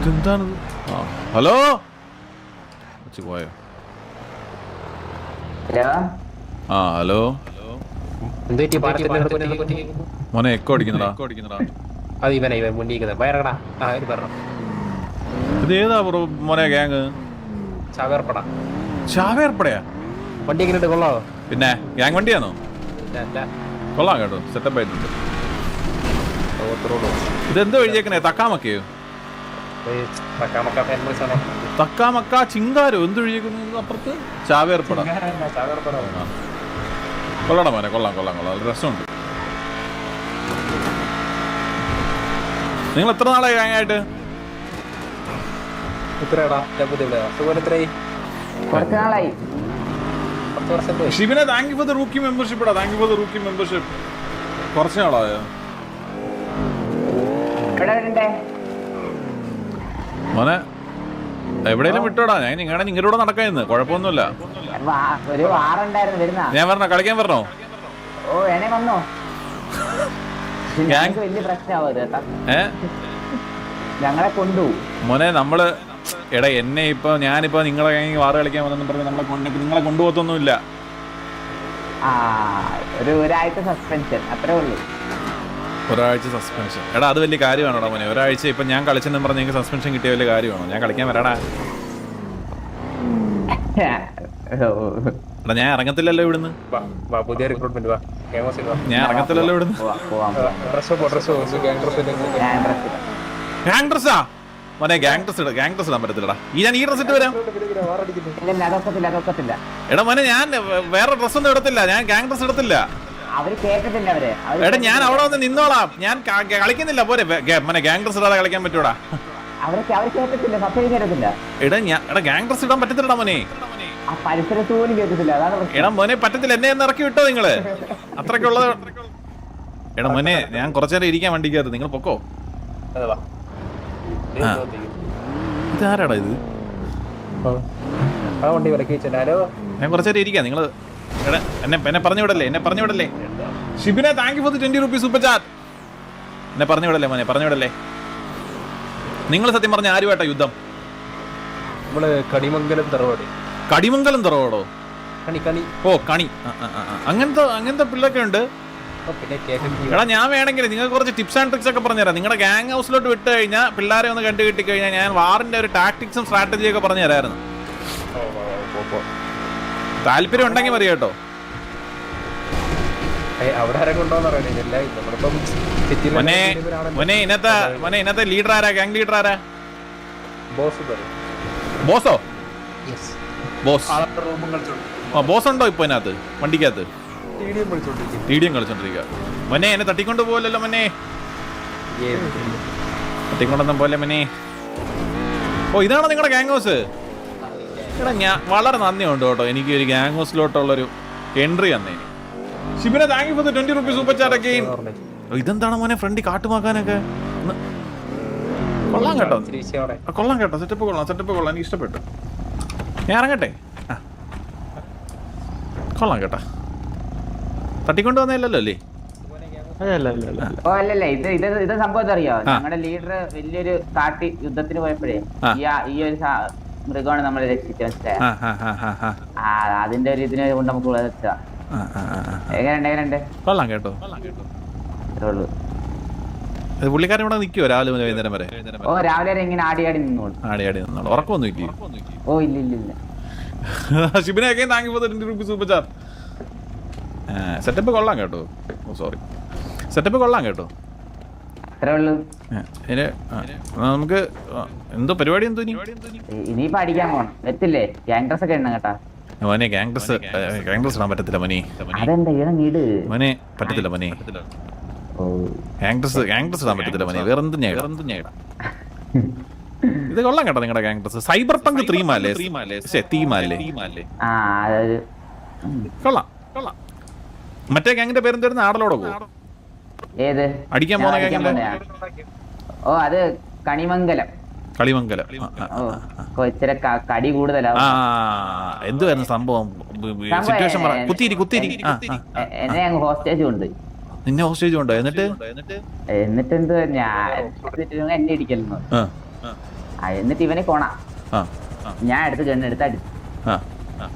ഇതെന്താണത്? Hello പോയോ? ആ hello മോനെ എക്കോ അടിക്കുന്നടാ. ഇത് ഏതാ ബ്രോ മോനെ ഗ്യാങ്? ചാവേർപ്പടയാ? വണ്ടി എങ്ങനെയുണ്ട്? കൊള്ളാവോ? പിന്നെ ഗ്യാങ് വണ്ടിയാണോ? കൊള്ളാം കേട്ടോ, സെറ്റപ്പ് ആയിട്ടുണ്ട്. ഇതെന്തോ എഴുതിയേക്കണേ? തക്കാമക്കയോ? തക്കാമക്ക ചിങ്കാരോ എന്ത് എഴുതിയേക്കുന്നത് അപ്പുറത്ത്? ചാവേർപ്പട. കൊള്ളടാ മോനെ, കൊള്ളാം കൊള്ളാം കൊള്ളാം, നല്ല രസമുണ്ട്. നിങ്ങൾ എത്ര നാളായി ഗ്യാങ് ആയിട്ട്? ഷിബിനെ thank you for the rookie membership ഇടാ. Thank you for the rookie membership. കുറച്ച് നാളായോ മോനെ? എവിടെയെങ്കിലും വിട്ടോടാ, ഞാൻ നിങ്ങളുടെ കൂടെ നടക്കാന്ന്. കുഴപ്പമൊന്നുമില്ല. ഞാൻ വരണോ? കളിക്കാൻ വരണോ? മോനെ നമ്മള് എടാ എന്നെ ഇപ്പൊ ഞാനിപ്പോ നിങ്ങളെ വാറ് കളിക്കാൻ വന്നെന്ന് പറഞ്ഞ് നിങ്ങളെ കൊണ്ടുപോകത്തൊന്നുമില്ല. ഒരാഴ്ച സസ്പെൻഷൻ? എടാ അത് വലിയ കാര്യമാണോടാ മോനെ? ഒരാഴ്ച ഇപ്പൊ ഞാൻ കളിച്ചെന്ന് പറഞ്ഞ് നിങ്ങൾക്ക് സസ്പെൻഷൻ കിട്ടിയ വലിയ കാര്യമാണോ? ഞാൻ കളിക്കാൻ വരാടാ. എടാ ഞാൻ ഇറങ്ങത്തില്ലല്ലോ ഇവിടുന്ന്. ഞാൻ ഇറങ്ങത്തില്ലല്ലോ ഇവിടുന്ന്. ഗ്യാങ് ഡ്രസ്സാ മോനെ? ഗ്യാങ് ഡ്രസ് ഇടാൻ പറ്റത്തില്ലടാ. ഞാൻ ഈ ഡ്രസ് ഇട്ട് വരാം. എടാ മോനെ ഞാൻ വേറെ ഡ്രസ് ഒന്നും ഇടത്തില്ല. ഞാൻ ഗ്യാങ് ഡ്രസ് ഇടത്തില്ല. എടാ ഞാൻ അവിടെ വന്ന് നിന്നോളാം. ഞാൻ കളിക്കുന്നില്ല. പോരെ മോനെ ഗ്യാങ് ഡ്രസ് ഇടാതെ കളിക്കാൻ പറ്റൂടാ? എടാ ഗ്യാങ് ഡ്രസ് ഇടാൻ പറ്റത്തില്ലടാ മോനെ. എടാ മോനെ പറ്റത്തില്ല. എന്നെ ഒന്ന് ഇറക്കി വിട്ടോ നിങ്ങള്. അത്രക്കുള്ളത്. എടാ മോനെ ഞാൻ കുറച്ചേരം ഇരിക്കാൻ വണ്ടിക്കകത്ത്. നിങ്ങൾ പൊക്കോ. ഇതാരാടാ ഇത്? ഞാൻ കുറച്ചേരം ഇരിക്കാം. നിങ്ങള് എന്നെ പറഞ്ഞു വിടല്ലേ. ഷിബിനെ thank you for the 20 rupees super chat. എന്നെ പറഞ്ഞു വിടല്ലേ മോനെ, പറഞ്ഞു വിടല്ലേ. നിങ്ങൾ സത്യം പറഞ്ഞ ആരുമായിട്ടാ യുദ്ധം? കടിമംഗലം തറവാട്. കടിമംഗലം തറവാടോ? ഓ കണി. അങ്ങനത്തെ പിള്ളേരൊക്കെ ഉണ്ട്. എടാ ഞാൻ വേണമെങ്കിൽ നിങ്ങൾക്ക് കുറച്ച് ടിപ്സ് ആൻഡ് ട്രിക്സ് ഒക്കെ പറഞ്ഞുതരാം. നിങ്ങളുടെ ഗ്യാങ് ഹൗസിലോട്ട് വിട്ട് കഴിഞ്ഞാൽ പിള്ളേരെ ഒന്ന് കണ്ടു കിട്ടി കഴിഞ്ഞാൽ ഞാൻ വാറിന്റെ ഒരു ടാക്ടിക്സും സ്ട്രാറ്റജിയും ഒക്കെ പറഞ്ഞു തരായിരുന്നു. താല്പര്യം ഉണ്ടെങ്കിൽ മതി കേട്ടോ. ഇന്നത്തെ ലീഡർ ആരാ? ഗ്യാങ് ലീഡർ ആരാ? ബോസോ? ബോസ് ഉണ്ടോ ഇപ്പൊ ഇതിനകത്ത്? വണ്ടിക്കകത്ത് ടിഡിഎം കളിച്ചോണ്ടിരിക്കുക. മോനെ എന്നെ തട്ടിക്കൊണ്ട് പോലല്ലോ മോനെ. തട്ടിക്കൊണ്ടൊന്നും പോലെ മോനെ. ഓ ഇതാണോ നിങ്ങളുടെ ഗ്യാങ് ഹൗസ്? എടാ ഞാൻ വളരെ നന്ദിയുണ്ട് കേട്ടോ, എനിക്ക് ഒരു ഗ്യാങ് ഹൗസിലോട്ടുള്ളൊരു എൻട്രി തന്നേ. ഷിബിനെ thank you for the 20 rupees super chat again. ഇതെന്താണ് മോനെ ഫ്രണ്ടി കാട്ടുമാക്കാനൊക്കെ? കൊള്ളാം കേട്ടോ, കൊള്ളാം കേട്ടോ. സെറ്റപ്പ് കൊള്ളാം. എനിക്ക് ഇഷ്ടപ്പെട്ടു. ഞാൻ ഇറങ്ങട്ടെ? കൊള്ളാം കേട്ടാ. തട്ടിക്കൊണ്ട് വന്നല്ലോ അല്ലേ? ഇത് സംഭവം അറിയോ? ഞങ്ങളുടെ ലീഡർ വലിയൊരു കാട്ടി യുദ്ധത്തിന് പോയപ്പോഴേ ഈ ഒരു മൃഗമാണ് നമ്മളെ രക്ഷിച്ചത്. അതിന്റെ ഒരു ഇതിനെ കൊണ്ട് നമുക്ക് എങ്ങനെയുണ്ട്? കൊള്ളാം കേട്ടോ. പുള്ളിക്കാരൻ ഇവിടെ നിൽക്കുവോ രാവിലെ മുതൽ വൈകുന്നേരം വരെ? ഓ രാവിലെ വരെ ഇങ്ങനെ ആടി നിന്നോളൂ. ഉറക്കമൊന്നും ഇല്ലേ? ഓ ഇല്ല. ഷിബിനൊക്കെ thank you for the 20 rupees super chat. Setup കൊള്ളാം കേട്ടോ. സെറ്റപ്പ് കൊള്ളാം കേട്ടോ. നമുക്ക് എന്തോ പരിപാടി എന്തോ ഇനിയിപ്പോ അടിക്കാൻ പോണം. എത്തില്ലേ? ഗ്യാങ് ഡ്രസ് ഒക്കെ ഇടണം കേട്ടാ മോനെ. ഗ്യാങ് ഡ്രസ് ഇടാൻ പറ്റത്തില്ല മോനെ. മോനെ പറ്റത്തില്ല മോനെ. ഗ്യാങ് ഡ്രസ് ഇടാൻ പറ്റത്തില്ല മോനെ. വേറെന്തും ഞാൻ ഇടാം. ഇത് കൊള്ളാം കേട്ടോ നിങ്ങളുടെ ഗ്യാങ് ഡ്രസ്. സൈബർ പങ്ക് തീമാലേ? കൊള്ളാം. മറ്റേ ഗ്യാങ്ങിന്റെ പേരെന്തായിരുന്നു? ആടലോടെ പോകും. ഏത് അടിക്കാൻ പോകുന്ന ഗ്യാങ്ങിന്റെ? ഓ അത് കളിമംഗലം. കടി കൂടുതലാ. എന്തുവായിരുന്നു സംഭവം? സിറ്റുവേഷൻ പറ. കുത്തിരി. എന്നെ അങ്ങ് ഹോസ്റ്റേജ് കൊണ്ട്. നിന്നെ ഹോസ്റ്റേജ് കൊണ്ടോ? എന്നിട്ട് എന്ത് ഞാൻ എന്നെ ഇടിക്കലെന്ന്. എന്നിട്ട് ഇവനെ കോണ ആ ഞാൻ എടുത്ത് ഗണ്ണ് എടുത്ത് അടിച്ചു. ആ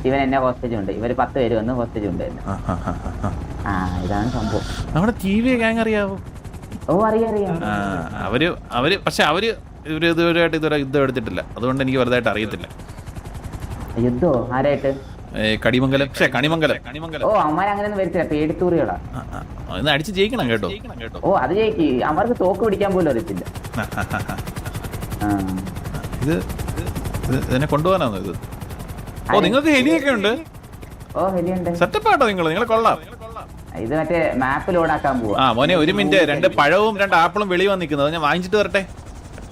ഇവൻ എന്നെ ഹോസ്റ്റേജ് ഉണ്ട്. ഇവര് 10 പേര് വന്ന് ഹോസ്റ്റേജ് ഉണ്ട്. ഇതാണ് സംഭവം. നമ്മുടെ TV ഗ്യാങ് അറിയാവോ? ഓ അറിയാം. അവര് പക്ഷെ അവര് ഇതുവരെയായിട്ട് ഇതുവരെ യുദ്ധം എടുത്തിട്ടില്ല, അതുകൊണ്ട് എനിക്ക് വലുതായിട്ട് അറിയത്തില്ല. യുദ്ധോ ആരായിട്ട്? കണിമംഗലം. ഓ അമ്മാരങ്ങനെയൊന്നും വരത്തില്ല, പേടിത്തൂറികളാ. ഇന്ന് അടിച്ച് ജയിക്കണം കേട്ടോ. ഓ അത് ജയിക്ക്. അവർക്ക് തോക്ക് പിടിക്കാൻ പോലും അറിയത്തില്ല. ഇത് ഇതിനെ കൊണ്ടുപോകാനാണോ ഇത്? ഓ നിങ്ങൾക്ക് ഹെലിയൊക്കെ ഉണ്ട്. ഓ ഹെലിയുണ്ട്. സെറ്റപ്പ് ആട്ടോ നിങ്ങളെ കൊള്ളാം. ഇത് മറ്റേ മാപ്പ് ലോഡാക്കാൻ പോവാ. മോനെ ഒരു മിനിറ്റ്, 2 പഴവും 2 ആപ്പിളും വെളിയിൽ വന്നിരിക്കുന്നത് ഞാൻ വാങ്ങിച്ചിട്ട് വരട്ടെ.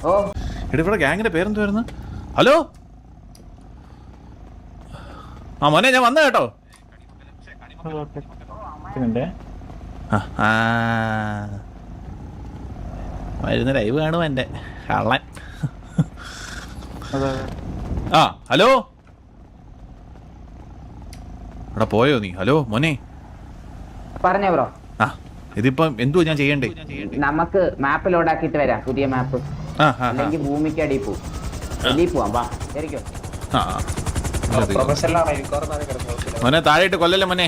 ഓ ഇവിടെ ഗ്യാങ്ങിന്റെ പേരെന്തുവായിരുന്നു? ഹലോ മോനെ ഞാൻ വന്ന കേട്ടോ. വരുന്ന ലൈവ് കാണും എന്റെ കള്ളൻ. ഹലോ ഇവിടെ പോയോ നീ? ഹലോ മോനെ പറഞ്ഞോ ബ്രോ. ഇതിപ്പം എന്തുവാ ഞാൻ ചെയ്യണ്ടേ? നമുക്ക് മാപ്പ് ലോഡാക്കിട്ട് വരാം, പുതിയ മാപ്പ്. അല്ലെങ്കിൽ ഭൂമിക്ക് അടിയിൽ പോവും. ഡൽഹി പോവാം. വാ ശരിക്കും മോനെ താഴെയിട്ട് കൊല്ലല്ലേ മോനെ.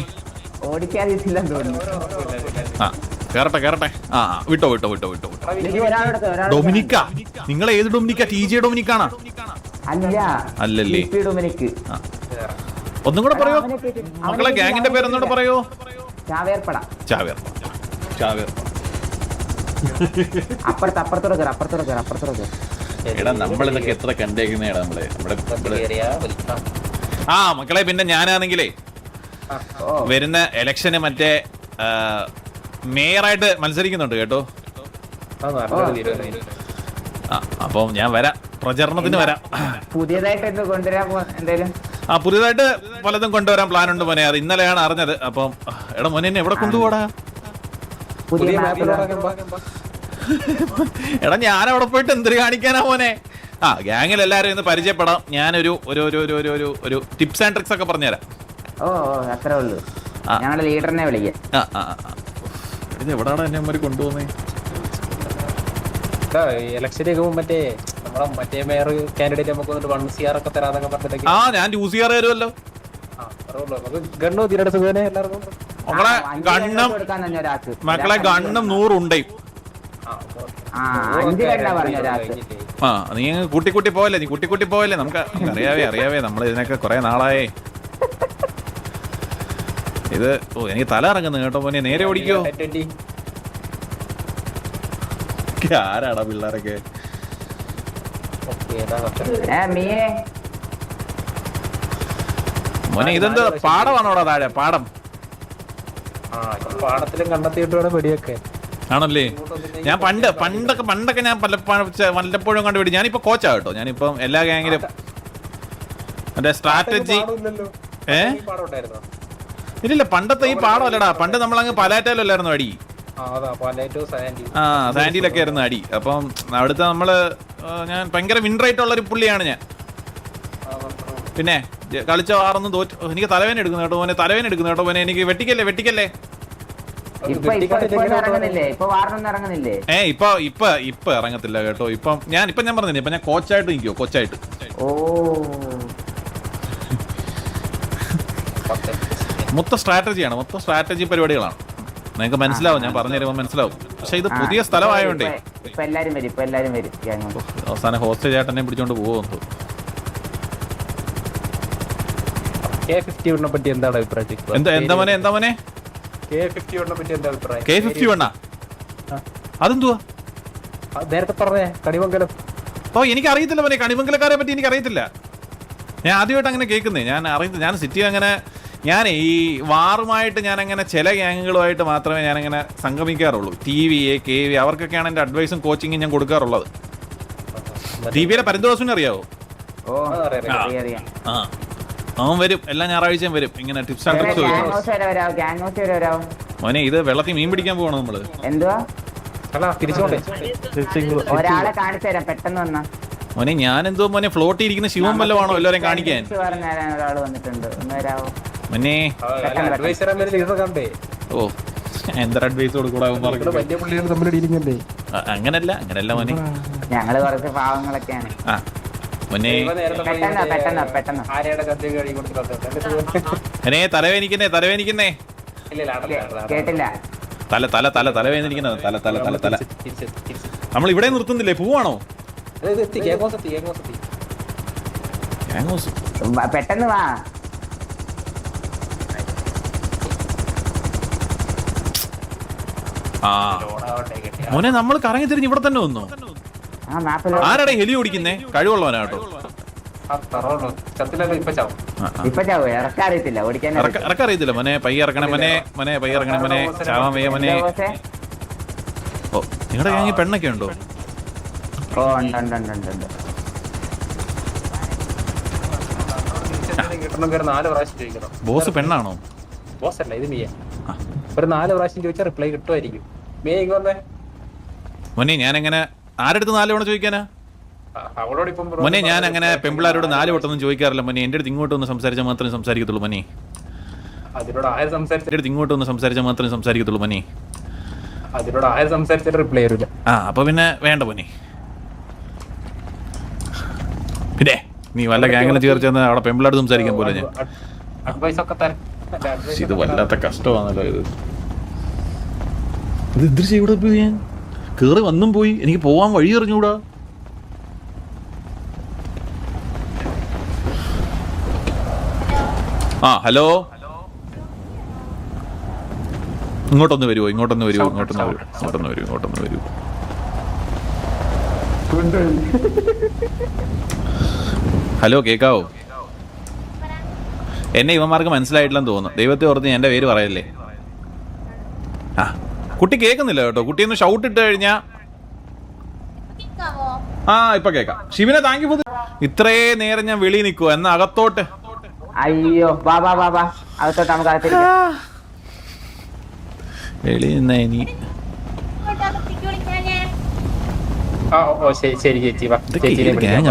ഓടിക്കാതില്ലെന്ന് തോന്നുന്നു. കേറട്ടെ. വിട്ടോ. ഡൊമിനിക്ക, നിങ്ങൾ ഏത് ഡൊമിനിക്ക? TJ ഡൊമിനിക്കാണോ? അല്ലല്ലേ. ഒന്നും കൂടെ പറയോ മക്കളെ, ഗ്യാങ്ങിന്റെ പേരൊന്നുകൂടെ പറയോ? ചാവേർപ്പട. അപ്പുറത്തോടെ. എടാ നമ്മളിതൊക്കെ എത്ര കണ്ടേക്കുന്നേടാ നമ്മള്. മക്കളെ പിന്നെ ഞാനാണെങ്കിലേ വരുന്ന ഇലക്ഷന് മറ്റേ മേയറായിട്ട് മത്സരിക്കുന്നുണ്ട് കേട്ടോ. അപ്പം ഞാൻ വരാം, പ്രചരണത്തിന് വരാം. പുതിയതായിട്ട് കൊണ്ടുവരാൻ പുതിയതായിട്ട് പലതും കൊണ്ടുവരാൻ പ്ലാൻ ഉണ്ട് മോനെ. അത് ഇന്നലെയാണ് അറിഞ്ഞത്. അപ്പം എടാ മോനെ എന്നെ എവിടെ കൊണ്ടുപോടാ? എടാ ഞാൻ അവിടെ പോയിട്ട് എന്തിനു കാണിക്കാനാ മോനെ? ഗ്യാങ്ങിൽ എല്ലാരും ഇന്ന് പരിചയപ്പെടാം. ഞാനൊരു ഒരു ടിപ്സ് ആൻഡ് ട്രിക്സ് ഒക്കെ പറഞ്ഞുതരാം. ഓ അത്രേ ഉള്ളൂ. ഞങ്ങളുടെ ലീഡറിനെ വിളിക്കാം. ഇത് എവിടാണ് എന്നെ അമ്മ കൊണ്ടുപോകുന്നേ? ഇലക്ഷനൊക്കെ മറ്റേ മറ്റേ മേയർ കാൻഡിഡേറ്റ് നമുക്ക് 1 CR ഒക്കെ തരാന്നൊക്കെ പറഞ്ഞിട്ട് ഞാൻ 2 CR തരുമല്ലോ. ഗണ്ണോ തീരെടുത്ത് എല്ലാവർക്കും മക്കളെ ഗണ്ണും 100 ഉണ്ടേ. നീ കൂട്ടി പോയല്ലേ? നീ കൂട്ടി പോയല്ലേ? നമുക്ക് അറിയാവേ നമ്മൾ ഇതിനൊക്കെ കുറെ നാളായേ. ഇത് എനിക്ക് തല ഇറങ്ങുന്നു കേട്ടോ മോനെ. നേരെ ഓടിക്കോ. ആരാടാ പിള്ളേരൊക്കെ? മോനെ ഇതെന്താ പാടമാണോടാ താഴെ? പാടത്തിലും കണ്ടെത്തിയിട്ട് വെടിയൊക്കെ ആണല്ലേ. ഞാൻ പണ്ടൊക്കെ ഞാൻ വല്ലപ്പോഴും കണ്ടു പിടി. ഞാനിപ്പോ കോച്ചാ കേട്ടോ. ഞാനിപ്പം എല്ലാ ഗ്യാങ്ങിലും മറ്റേ സ്ട്രാറ്റജി. ഇല്ല പണ്ടത്തെ ഈ പാടമല്ലടാ. പണ്ട് നമ്മളങ്ങ് പലാറ്റയിലും അല്ലായിരുന്നു അടി. സാൻഡിയിലൊക്കെ ആയിരുന്നു അടി. അപ്പം അവിടുത്തെ ഞാൻ ഭയങ്കര വിൻറേറ്റുള്ളൊരു പുള്ളിയാണ് ഞാൻ. പിന്നെ കളിച്ച ആറൊന്നും തോറ്റു. എനിക്ക് തലവേന എടുക്കുന്നു കേട്ടോ മോനെ. എനിക്ക് വെട്ടിക്കല്ലേ. ഇപ്പൊ ഇറങ്ങത്തില്ല കേട്ടോ. ഞാൻ പറഞ്ഞില്ലേ, ഇപ്പൊ ഞാൻ കോച്ചായിട്ട് നിൽക്കുവോ? കോച്ചായിട്ട് മൊത്തം സ്ട്രാറ്റജി പരിപാടികളാണ്. നിങ്ങൾക്ക് മനസ്സിലാവും, ഞാൻ പറഞ്ഞു തരുമ്പോൾ മനസ്സിലാവും. പക്ഷെ ഇത് പുതിയ സ്ഥലമായോണ്ടേ അവസാനം ഹോസ്റ്റേജ് ചേട്ടനെ പിടിച്ചോണ്ട് പോകുന്നു. എന്താ മോനെ K51? അതെന്തുവാ? നേരത്തെ പറഞ്ഞേ കണിമംഗലം. എനിക്ക് അറിയത്തില്ല മോനെ, കണിമംഗലക്കാരെ പറ്റി എനിക്ക് അറിയത്തില്ല. ഞാൻ ആദ്യമായിട്ട് അങ്ങനെ കേൾക്കുന്നേ. ഞാൻ സിറ്റി അങ്ങനെ ഈ വാറുമായിട്ട് ഞാനങ്ങനെ ചില ഗ്യാങ്ങുകളുമായിട്ട് മാത്രമേ ഞാനങ്ങനെ സംഗമിക്കാറുള്ളൂ. TVA KV അവർക്കൊക്കെയാണ് എൻ്റെ അഡ്വൈസും കോച്ചിങ്ങും ഞാൻ കൊടുക്കാറുള്ളത്. TVയിലെ പരിന്തോഷനെ അറിയാവോ? അവൻ വരും, എല്ലാ ഞായറാഴ്ചയും വരും. ഇങ്ങനെ ടിപ്സ് ആൻഡ് ട്രിക്സ് ചോദിക്കും. മോനെ ഇത് വെള്ളത്തിൽ മീൻ പിടിക്കാൻ പോകണം നമ്മള്. ഒരാളെ കാണിച്ചു തരാം പെട്ടെന്ന് വന്നാ. മോനെ ഞാനെന്തോ മോനെ ഫ്ലോട്ട് ഇരിക്കുന്ന ശിവം വല്ലതാണോ എല്ലാവരെയും കാണിക്കാൻ? മോനെ എന്താ അഡ്വൈസ് കൊടുക്കൂടാ? അങ്ങനല്ല മോനെ. ഞങ്ങള് കുറച്ച് പാവങ്ങളൊക്കെയാണ്. മോനെ പെട്ടെന്ന് ആരെയുടെ ചന്ദ്യ കഴി കൊടുത്തിട്ടുണ്ട് മോനെ തലവേനിക്കുന്നേ കേട്ടില്ല. തലവേദനിക്കുന്നത് തല നമ്മൾ ഇവിടെ നിർത്തുന്നില്ലേ? പോവാണോ? പെട്ടെന്ന് വാ. മോനെ നമ്മൾ കറങ്ങി തിരിഞ്ഞ് ഇവിടെ തന്നെ വന്നു. ആരാടെ ഹെലി ഓടിക്കുന്നേ? കഴിവുള്ളവനാട്ടോ. ഇറക്കറിയത്തില്ല മോനെ. പയ്യ ഇറക്കണേ മോനെ. ചാവാൻ വയ്യ മോനെ. ഓ നിങ്ങളുടെ ഗാങ്ങിൽ പെണ്ണൊക്കെ ഉണ്ടോ? ബോസ് പെണ്ണാണോ? ബോസ് അല്ല, ഇത് മിയ. ഒരു 4 പ്രാവശ്യം ചോദിച്ചാൽ റിപ്ലൈ കിട്ടുമായിരിക്കും. മോനെ ഞാനെങ്ങനെ ആരെടുത്ത് 4 തവണ ചോദിക്കാനാ? മോനെ ഞാൻ അങ്ങനെ പെമ്പിളാരോട് 4 വട്ടമൊന്നും ചോദിക്കാറില്ല മോനെ. എന്റെ അടുത്ത് ഇങ്ങോട്ട് ഒന്ന് സംസാരിച്ചാൽ മാത്രമേ സംസാരിക്കത്തുള്ളൂ മോനെ. അതിനോട് ആര് സംസാരിച്ചു? എന്റെ അടുത്ത് ഇങ്ങോട്ട് ഒന്ന് സംസാരിച്ചാൽ മാത്രമേ സംസാരിക്കത്തുള്ളൂ മോനെ. അതിനോട് ആര് സംസാരിച്ചിട്ട് റിപ്ലൈ തരില്ല. അപ്പൊ പിന്നെ വേണ്ട മോനെ. പിന്നെ നീ വല്ല ഗാങ്ങിനെ ചേർച്ചെന്ന് അവിടെ പെമ്പിളാട് സംസാരിക്കാൻ പോലെ ഞാൻ. അഡ്വൈസ് ഒക്കെ തരാം. ഇത് വല്ലാത്ത കഷ്ടമാണല്ലോ ഇത്. ഇത് എന്തിനു ചെയ്യൂടാ? ഇപ്പൊ ഞാൻ കേറി വന്നും പോയി. എനിക്ക് പോവാൻ വഴി അറിഞ്ഞൂടാ. ഹലോ, ഇങ്ങോട്ടൊന്ന് വരുമോ? ഇങ്ങോട്ടൊന്ന് വരൂ. ഹലോ, കേക്കാവോ? എന്നെ ഇവന്മാർക്ക് മനസ്സിലായിട്ടില്ലെന്ന് തോന്നുന്നു. ദൈവത്തെ ഓർത്ത് എന്റെ പേര് പറയല്ലേ. കുട്ടി കേൾക്കുന്നില്ല കേട്ടോ. കുട്ടി ഒന്ന് ഷൗട്ട് ഇട്ട് കഴിഞ്ഞാ ഇപ്പൊ കേക്കാം. ശിവനെ താങ്ക് യു. ഇത്രേ നേരം ഞാൻ വെളിയിൽ നിൽക്കുവോ? എന്നാ അകത്തോട്ട്. അയ്യോ അകത്തോട്ട് നമുക്ക് വെളിയിൽ നിന്നാ ഇനി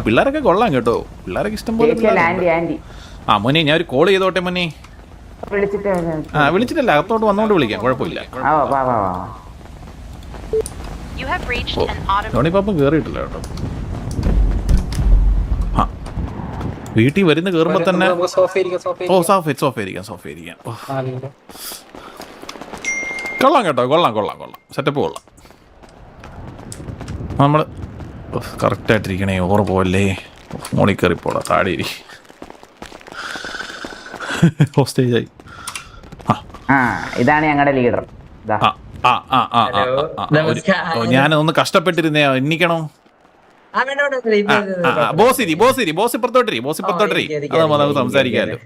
പിള്ളേരൊക്കെ കൊള്ളാം കേട്ടോ. പിള്ളേരൊക്കെ ഇഷ്ടം പോലെ. മോനെ ഞാൻ ഒരു കോൾ ചെയ്തോട്ടെ മോനെ. വിളിച്ചിട്ടല്ല, അകത്തോട്ട് വന്നോണ്ട് വിളിക്കാം, കുഴപ്പമില്ല. ധോണിപ്പാപ്പം കേറിയിട്ടില്ല കേട്ടോ. വീട്ടിൽ വരുന്ന കേറുമ്പോ തന്നെ സോഫ ഇരിക്കാം. കൊള്ളാം കേട്ടോ, കൊള്ളാം. സെറ്റപ്പ് കൊള്ളാം. നമ്മള് കറക്റ്റായിട്ടിരിക്കണേ. ഓറ് പോവല്ലേ. മോളിൽ കയറിപ്പോടാ. താഴെ ഇരി. ഹോസ്റ്റേജായി. ഇതാണ് ഞങ്ങളുടെ ലീഡർ. ഞാനൊന്ന് കഷ്ടപ്പെട്ടിരുന്നേ. എണ്ണിക്കണോ? ബോസ് ഇപ്പുറത്തോട്ടിരി. അത് നമുക്ക് സംസാരിക്കാമല്ലോ.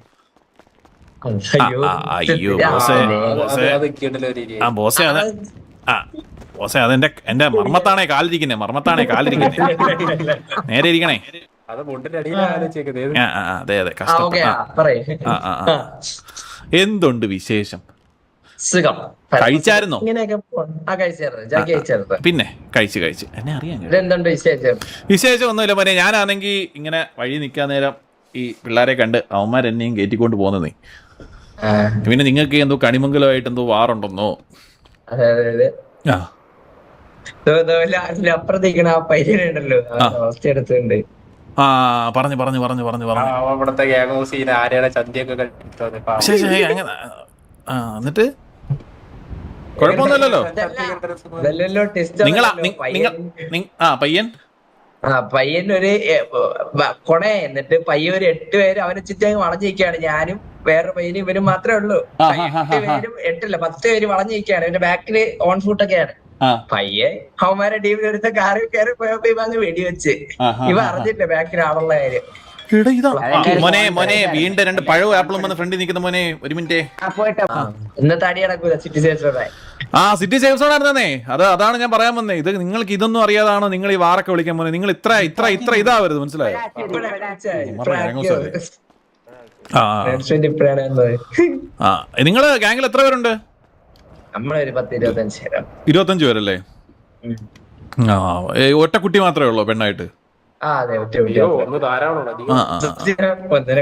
അയ്യോ ബോസേ എന്റെ മർമ്മത്താണേ കാലിരിക്കുന്നേ. നേരെ ഇരിക്കണേ. അതെ കഷ്ടം. എന്തുണ്ട് വിശേഷം? കഴിച്ചായിരുന്നോ? പിന്നെ കഴിച്ചു. എന്നെ അറിയാൻ വിശേഷം ഒന്നുമില്ല മോനെ. ഞാനാണെങ്കി ഇങ്ങനെ വഴി നിൽക്കാൻ നേരം ഈ പിള്ളേരെ കണ്ട് അവന്മാരെന്നെയും കയറ്റിക്കൊണ്ട് പോകുന്നതേ. പിന്നെ നിങ്ങൾക്ക് എന്തോ കണിമംഗലമായിട്ട് എന്തോ വാറുണ്ടെന്നോ? അപ്പുറത്തേക്കണ ആ പയ്യനുണ്ടല്ലോ, എടുത്തുണ്ട്. പറഞ്ഞു. അവിടുത്തെ ആരെയുടെ ചന്തിയൊക്കെ എന്നിട്ട് കുഴപ്പമൊന്നുമില്ലല്ലോ. പയ്യനൊരു കൊണ. എന്നിട്ട് പയ്യൻ ഒരു 8 പേര് അവനെ ചുറ്റും വളഞ്ഞിരിക്കുകയാണ്. ഞാനും വേറൊരു പയ്യനും ഇവനും മാത്രമേ ഉള്ളൂ. 10 പേര് വളഞ്ഞിരിക്കുകയാണ്. ഇവന്റെ ബാക്കില് ഓൺ ഫുട്ടൊക്കെയാണ്. പയ്യൻ അവന്മാരെ ടീമിൽ എടുത്ത കാറിൽ കയറി പോയപ്പോ ഇവ അങ്ങ് വെടിവെച്ച്. ഇവ അറിഞ്ഞില്ല ബാക്കിൽ ആളുള്ള കാര്യം. മോനെ വീണ്ടും 2 പഴവും ആപ്പിളും വന്ന് ഫ്രണ്ടിൽ നിൽക്കുന്ന മോനെ. ഒരു മിനിറ്റ്. ഇന്നത്തെ അടി നടക്കൂല. സിറ്റി സേഫ് സോൺ ആയിരുന്നേ. അതാണ് ഞാൻ പറയാൻ വന്നേ. ഇത് നിങ്ങൾക്ക് ഇതൊന്നും അറിയാതാണോ നിങ്ങൾ ഈ വാറൊക്കെ വിളിക്കാൻ പോകുന്നത്? നിങ്ങൾ ഇത്ര ഇതാവരുത്, മനസ്സിലായോ? നിങ്ങള് ഗാംഗിൽ എത്ര പേരുണ്ട്? 25 പേരല്ലേ? ഒറ്റ കുട്ടി മാത്രമേ ഉള്ളൂ പെണ്ണായിട്ട്?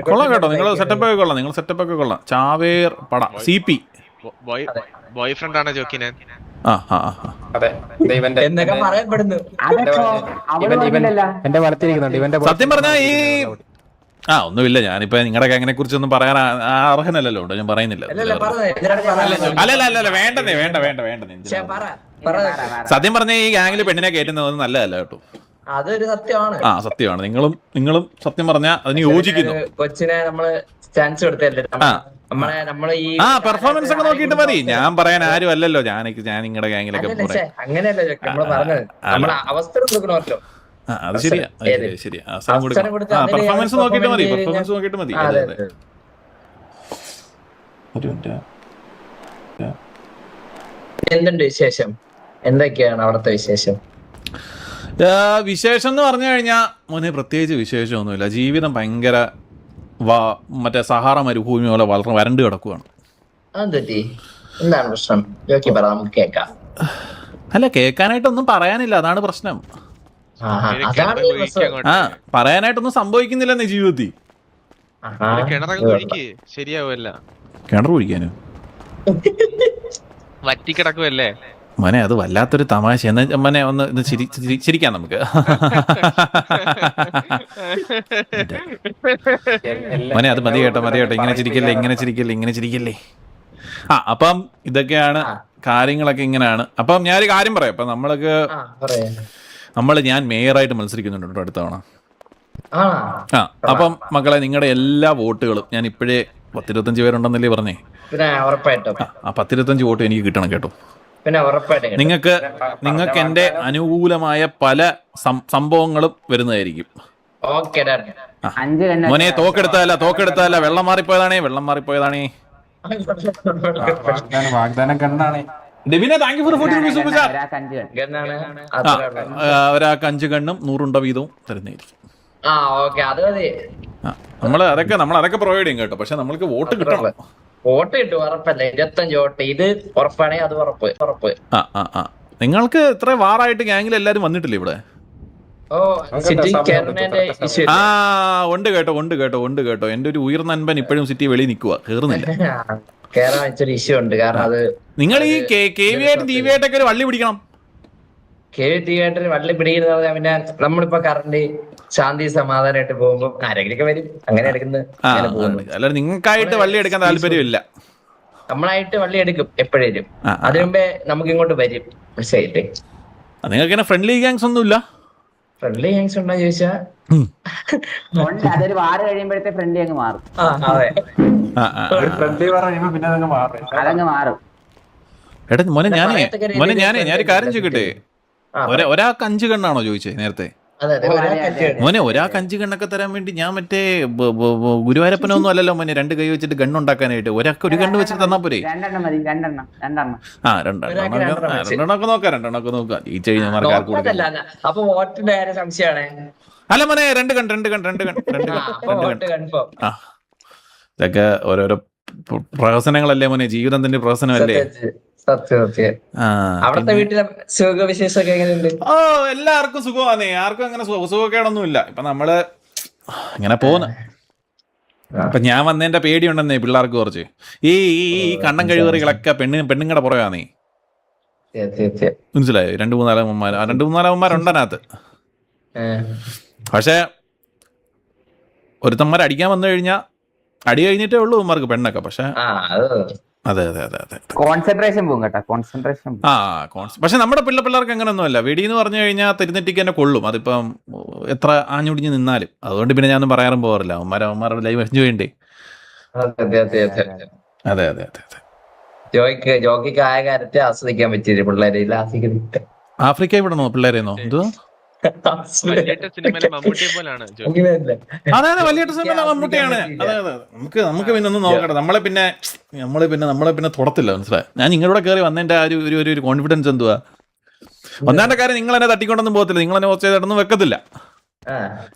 കൊള്ളാം കേട്ടോ. നിങ്ങള് സെറ്റപ്പ് ഒക്കെ കൊള്ളാം. ചാവേർ പട CP ബോയ് ഫ്രണ്ട് ആണ് ജോക്കിനെ. അതെ ഇവന്റെ എന്നൊക്കെ പറയപ്പെടുന്നു. എന്റെ വലത്തിരിക്കുന്നുണ്ട് ഇവന്റെ സത്യം പറഞ്ഞാ ഈ ഒന്നുമില്ല, ഞാനിപ്പോ നിങ്ങളുടെ ഗ്യാങ്ങിനെ കുറിച്ചൊന്നും പറയാൻ അർഹനല്ലല്ലോ, ഞാൻ പറയുന്നില്ല. അല്ലല്ല വേണ്ടേ വേണ്ടേ. സത്യം പറഞ്ഞ ഈ ഗ്യാങ്ങിൽ പെണ്ണിനെ കയറ്റുന്നത് നല്ലതല്ല കേട്ടോ. അതൊരു സത്യമാണ്. സത്യമാണ്. നിങ്ങളും സത്യം പറഞ്ഞാൽ അതിന് യോജിക്കുന്നു. കൊച്ചിനെ നമ്മള് ചാൻസ് കൊടുത്തല്ലേ നമ്മളെ ഈ പെർഫോമൻസ് ഒക്കെ നോക്കിയിട്ട് മതി. ഞാൻ പറയാൻ ആരും അല്ലല്ലോ, ഞാൻ നിങ്ങളുടെ ഗ്യാങ്ങിലൊക്കെ അങ്ങനെയല്ല നമ്മള് പറഞ്ഞത്, നമ്മളെ അവസരം കൊടുക്കണമല്ലോ. അത് ശരിയാ. പെർഫോമൻസ് നോക്കിയിട്ട് മതി. എന്തുണ്ട് വിശേഷം? എന്തൊക്കെയാണ് അവിടുത്തെ വിശേഷം? വിശേഷം എന്ന് പറഞ്ഞു കഴിഞ്ഞാൽ മോനെ പ്രത്യേകിച്ച് വിശേഷമൊന്നുമില്ല. ജീവിതം ഭയങ്കര മറ്റേ സഹാറ മരുഭൂമി പോലെ വരണ്ട് കിടക്കുവാണ്. എന്താണ് പ്രശ്നം? നമുക്ക് കേൾക്കാം. അല്ല, കേൾക്കാനായിട്ടൊന്നും പറയാനില്ല, അതാണ് പ്രശ്നം. പറയാനായിട്ടൊന്നും സംഭവിക്കുന്നില്ലെന്നേ ജീവിതത്തിൽ. കിണർ കുഴിക്കാനോ? വറ്റിക്കിടക്കുമല്ലേ മോനെ, അത് വല്ലാത്തൊരു തമാശ. മോനെ ഒന്ന് ചിരിക്കാം നമുക്ക്. മോനെ അത് മതി കേട്ടോ. ഇങ്ങനെ ചിരിക്കല്ലേ. അപ്പം ഇതൊക്കെയാണ് കാര്യങ്ങളൊക്കെ, ഇങ്ങനെയാണ്. അപ്പം ഞാനൊരു കാര്യം പറയാം. അപ്പൊ ഞാൻ മേയറായിട്ട് മത്സരിക്കുന്നുണ്ട് കേട്ടോ അടുത്ത തവണ. അപ്പം മക്കളെ, നിങ്ങളുടെ എല്ലാ വോട്ടുകളും ഞാൻ ഇപ്പോഴേ 10-25 പേരുണ്ടെന്നല്ലേ പറഞ്ഞേ. 10-25 വോട്ട് എനിക്ക് കിട്ടണം കേട്ടോ. നിങ്ങൾക്ക് എന്റെ അനുകൂലമായ പല സംഭവങ്ങളും വരുന്നതായിരിക്കും. മോനെ, തോക്കെടുത്തല്ല വെള്ളം മാറിപ്പോയതാണേ. വാഗ്ദാനം കണ്ണാണേ. ഒരാൾക്ക് 5 ഗണ്ണും 100 ഉണ്ട വീതവും തരുന്നതായിരിക്കും. നമ്മളതൊക്കെ പ്രൊവൈഡ് ചെയ്യും കേട്ടോ. പക്ഷെ നമ്മൾക്ക് വോട്ട് കിട്ടണം. വോട്ട് കിട്ടും, ഉറപ്പല്ല. 25 വോട്ട് ഇത് ഉറപ്പാണെങ്കിൽ അത് ഉറപ്പ്. നിങ്ങൾക്ക് ഇത്ര വാറായിട്ട് ഗ്യാങ്ങിൽ എല്ലാരും വന്നിട്ടില്ലേ ഇവിടെ? ഉണ്ട് കേട്ടോ. എന്റെ ഒരു ഉയർന്ന അൻപൻ ഇപ്പോഴും സിറ്റി വെളിയിൽ നിൽക്കുക, കേറുന്നില്ല. കേറാൻ വെച്ചൊരു ഇഷ്യൂ ഉണ്ട്. കാരണം അത് നിങ്ങൾ ഈ KV ആയിട്ട് TV ആയിട്ടൊക്കെ ഒരു വള്ളി പിടിക്കണം. KV ആയിട്ട് വള്ളി പിടിക്കുന്നത് പിന്നെ നമ്മളിപ്പോ കറണ്ട് ശാന്തി സമാധാനമായിട്ട് പോകുമ്പോ ആരെങ്കിലും വരും, അങ്ങനെ എടുക്കുന്നത്. അല്ലാതെ നിങ്ങൾക്കായിട്ട് വള്ളി എടുക്കാൻ താല്പര്യമില്ല. നമ്മളായിട്ട് വള്ളി എടുക്കും എപ്പോഴേലും. അതിനു മുമ്പേ നമുക്ക് ഇങ്ങോട്ട് വരും. മനസ്സിലായില്ലേ? നിങ്ങൾക്ക് ഫ്രണ്ട്ലി ഗ്യാങ്സ് ഒന്നുമില്ല? ഫ്രണ്ട്ലി ഗ്യാങ്സ് ഉണ്ടോ ചോദിച്ചാ അതൊരു വാറ് കഴിയുമ്പോഴത്തെ ഫ്രണ്ട്ലി അങ്ങ് മാറും. അതങ്ങ് മാറും. എടാ മോനെ, ഞാനൊരു കാര്യം ചോദിക്കട്ടെ. ഒരാൾക്ക് 5 ഗണ്ണാണോ ചോദിച്ചേ നേരത്തെ? മോനെ, ഒരാൾക്ക് 5 ഗണ്ണൊക്കെ തരാൻ വേണ്ടി ഞാൻ മറ്റേ ഗുരുവായൂരപ്പനൊന്നും അല്ലല്ലോ മോനെ 2 കൈ വെച്ചിട്ട് ഗണ്ണുണ്ടാക്കാനായിട്ട്. ഒരാൾക്ക് 1 ഗണ്ണ് വെച്ചിട്ട് തന്നാ പോരെ? 2 മതി. 2 രണ്ടെണ്ണമൊക്കെ നോക്കാം. ഈ അപ്പൊ വോട്ടിന്റെ കാര്യം സംശയമാണ്. അല്ല മോനെ, 2 ഗൺ. ഇതൊക്കെ ഓരോരോ പ്രഹസനങ്ങളല്ലേ മോനെ, ജീവിതം തന്നെ പ്രഹസനമല്ലേ. അവിടുത്തെ വീട്ടിലെ സുഖവിശേഷമൊക്കെ എങ്ങനെയുണ്ട്? എല്ലാവർക്കും സുഖമാണേ. ആർക്കും അങ്ങനെ സുഖക്കേടൊന്നുമില്ല. ഇപ്പൊ നമ്മള് ഇങ്ങനെ പോന്ന്. ഇപ്പൊ ഞാൻ വന്നതിന്റെ പേടിയുണ്ടെന്നേ പിള്ളേർക്ക് കുറച്ച്. ഈ കണ്ണൻ കഴിവറികളൊക്കെ പെണ്ണുങ്ങളുടെ പുറകാന്നേ. മനസ്സിലായോ? 2-3 അവന്മാരുണ്ടതിനകത്ത്. പക്ഷെ ഒരുത്തന്മാർ അടിക്കാൻ വന്നു കഴിഞ്ഞാൽ അടി കഴിഞ്ഞിട്ടേ ഉള്ളൂ അവന്മാർക്ക് പെണ്ണൊക്കെ. പക്ഷെ അതെ കോൺസെൻട്രേഷൻ പോകും കേട്ടോ. പക്ഷെ നമ്മുടെ പിള്ളേർക്ക് അങ്ങനെയൊന്നുമല്ല. വെടിയെന്ന് പറഞ്ഞു കഴിഞ്ഞാൽ തിരുനെറ്റിക്ക് തന്നെ കൊള്ളും. അതിപ്പം എത്ര ആഞ്ഞുടിഞ്ഞ് നിന്നാലും. അതുകൊണ്ട് പിന്നെ ഞാനൊന്നും പറയാറും പോകാറില്ല. അവന്മാരുടെ ലൈഫ് എൻജോയ് ചെയ്യണ്ടേ. അതെ. ജോക്കിക്ക് ആയ കാര്യത്തെ ആസ്വദിക്കാൻ പറ്റില്ല. പിള്ളേരെ ആഫ്രിക്ക വിടണോ പിള്ളേരെന്നോ? എന്തോ സിനിമയിലെ മമ്മൂട്ടിയെ പോലാണ്. അതെ, വലിയ സിനിമ മമ്മൂട്ടിയാണ്. അതെ. നമുക്ക് പിന്നെ ഒന്ന് നോക്കട്ടെ. നമ്മളെ പിന്നെ തുടത്തില്ല. മനസ്സിലായി? ഞാൻ നിങ്ങളുടെ കയറി വന്നതിന്റെ ആ ഒരു കോൺഫിഡൻസ് എന്തുവാ? ഒന്നാമത്തെ കാര്യം, നിങ്ങൾ എന്നെ തട്ടിക്കൊണ്ടൊന്നും പോകത്തില്ല. നിങ്ങൾ എന്നെ ഒച്ചയൊന്നും വെക്കത്തില്ല.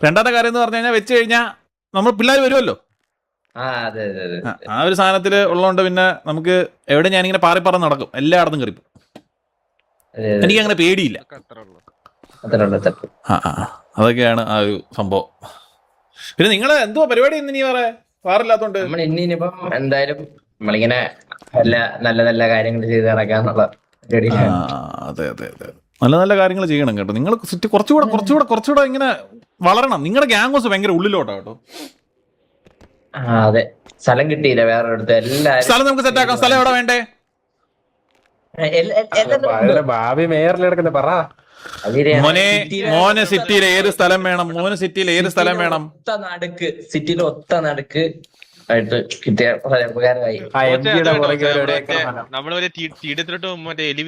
രണ്ടാമത്തെ കാര്യം എന്ന് പറഞ്ഞു കഴിഞ്ഞാൽ, വെച്ച് കഴിഞ്ഞാൽ നമ്മൾ പിള്ളേർ വരുമല്ലോ. ആ ഒരു സാധനത്തിൽ ഉള്ളതുകൊണ്ട് പിന്നെ നമുക്ക് എവിടെ ഞാനിങ്ങനെ പാറിപ്പറന്ന് നടക്കും. എല്ലായിടത്തും കയറിപ്പോ. എനിക്ക് അങ്ങനെ പേടിയില്ല. അതൊക്കെയാണ് ആ ഒരു സംഭവം. പിന്നെ നിങ്ങള് എന്തോ പരിപാടി ഇന്ന്? നീ വാറില്ലാത്തോണ്ട് നമ്മൾ ഇനിയിപ്പം എന്തായാലും നമ്മളിങ്ങനെ നല്ല നല്ല കാര്യങ്ങൾ ചെയ്ത് നടക്കാന്നുള്ള അതെ അതെ അതെ, നല്ല നല്ല കാര്യങ്ങൾ ചെയ്യണം കേട്ടോ. നിങ്ങൾ സിറ്റി കുറച്ചുകൂടെ ഇങ്ങനെ വളരണം. നിങ്ങളുടെ ഗ്യാങ് ഹൗസ് ഭയങ്കര ഉള്ളിലോട്ടാ കേട്ടോ. അതെ, സ്ഥലം കിട്ടിയില്ല വേറെ അടുത്ത്. എല്ലാരും സ്ഥലം നമുക്ക് സെറ്റ് ആക്കാം. സ്ഥലം എവിടെ വേണ്ടേ? ഭാവി മേയറിലെടുക്കുന്ന പറ. മോനെ സിറ്റിയിൽ ഏത് സ്ഥലം വേണം? സിറ്റിയിലെ ഒത്ത നടുക്ക് ആയിട്ട് കിട്ടിയ ഉപകാരമായി. ആ എം ജിയുടെ പുറകെ ഒരു നമ്മളൊരു തീടത്തിലോട്ട് മറ്റേ എലി